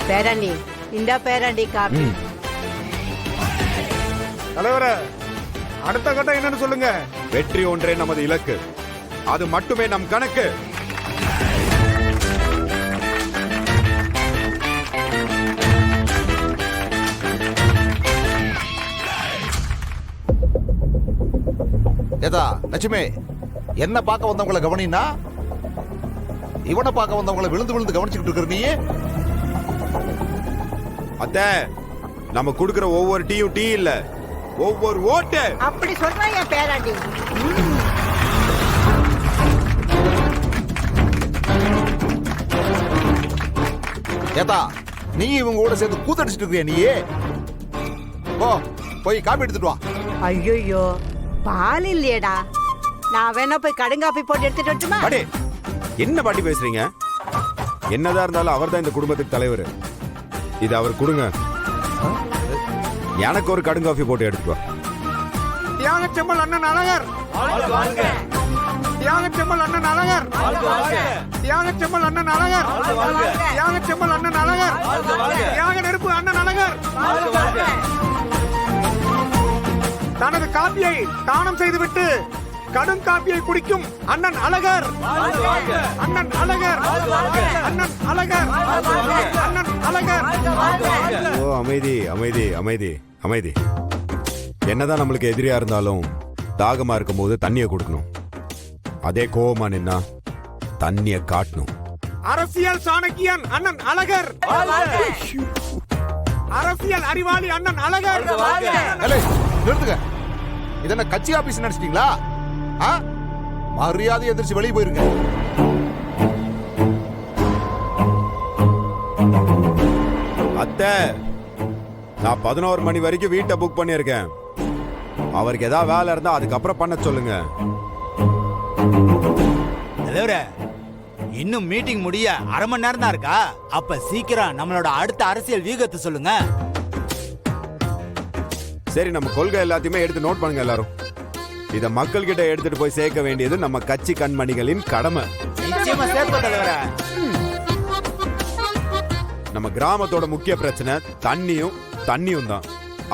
பேராண்டி இந்த பேராண்டி காப்பி. தலைவரே, அடுத்த கட்டம் என்னன்னு சொல்லுங்க. வெற்றி ஒன்றே நமது இலக்கு, அது மட்டுமே நம் கணக்கு. ஏதா லட்சுமி, என்ன பார்க்க வந்தவங்களை கவனினா இவனை பார்க்க வந்தவங்களை விழுந்து விழுந்து கவனிச்சுக்கிட்டு இருக்கிற நீ. அத்த, நம்ம குடுக்கிற ஒவ்வொரு டீயும் டீ இல்ல, ஒவ்வொரு ஓட்டு. அப்படி சொல்றாங்க பேராண்டி. ஏதா, நீ இவங்க கூட சேர்ந்து கூத்தடிச்சிட்டு இருக்கியா நீ? போ, போய் காப்பி எடுத்துட்டு வா. ஐயோ, பால் இல்லையடா. நான் வேணா போய் கடுங்காப்பி போட்டு எடுத்துட்டு வரட்டுமா? பாட்டி, என்ன பாட்டி பேசுறீங்க? என்னதான் இருந்தாலும் அவர் தான் இந்த குடும்பத்துக்கு தலைவர். இது அவர் கொடுங்க. எனக்கு ஒரு கடுங்காஃபி போட்டு எடுத்துட்டு வா. தியாகச்செம்மல் அண்ணன் அழகர், தியாகச்செம்மல் அண்ணன் அழகர், தியாகச்செம்மல் அண்ணன் அழகர், தியாகச்செம்மல் அண்ணன் அழகர், தியாக நெருப்பு அண்ணன் அழகர். தனது காப்பியை தானம் செய்துவிட்டு கடும் காப்பியை குடிக்கும் அண்ணன் அழகர், அண்ணன் அழகர், அண்ணன் அழகர், அண்ணன் அழகர். ஓ, அமைதி அமைதி அமைதி அமைதி. என்னதான் நம்மளுக்கு எதிரியா இருந்தாலும் தாகமா இருக்கும் போது தண்ணியை கொடுக்கணும். அதே கோவமா நின்னா தண்ணியை காட்டணும். அரசியல் சாணக்கியன் அண்ணன் அழகர், அரசியல் அறிவாளி அண்ணன் அழகர். நிறுத்துங்க. இதென்ன கட்சி ஆபீஸ் நினைச்சிட்டீங்களா? மரியாதை எதிர்த்து வெளியே போயிருங்க. அத்தை, நான் 11 மணி வரைக்கும் வீட்டை புக் பண்ணியிருக்கேன். அவருக்கு ஏதாவது வேலை இருந்தா அதுக்கப்புறம் பண்ண சொல்லுங்க. தலைவரே, இன்னும் மீட்டிங் முடிய அரை மணி நேரம் தான் இருக்கா? அப்ப சீக்கிரம் நம்மளோட அடுத்த அரசியல் வியூகத்தை சொல்லுங்க. சரி, நம்ம கொள்கை எல்லாத்தையுமே எடுத்து நோட் பண்ணுங்க எல்லாரும். இத மக்கள் கிட்ட எடுத்துட்டு போய் சேர்க்க வேண்டியது நம்ம கட்சி கண்மணிகளின் கடமை. நிச்சயமா சேர்ப்போம் தலைவரே. நம்ம கிராமத்தோட முக்கிய பிரச்சனை தண்ணியும் தான்.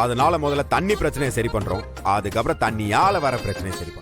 அதனால முதல்ல தண்ணி பிரச்சனையை சரி பண்றோம், அதுக்கப்புறம் தண்ணியால வர பிரச்சனையை சரி பண்றோம்.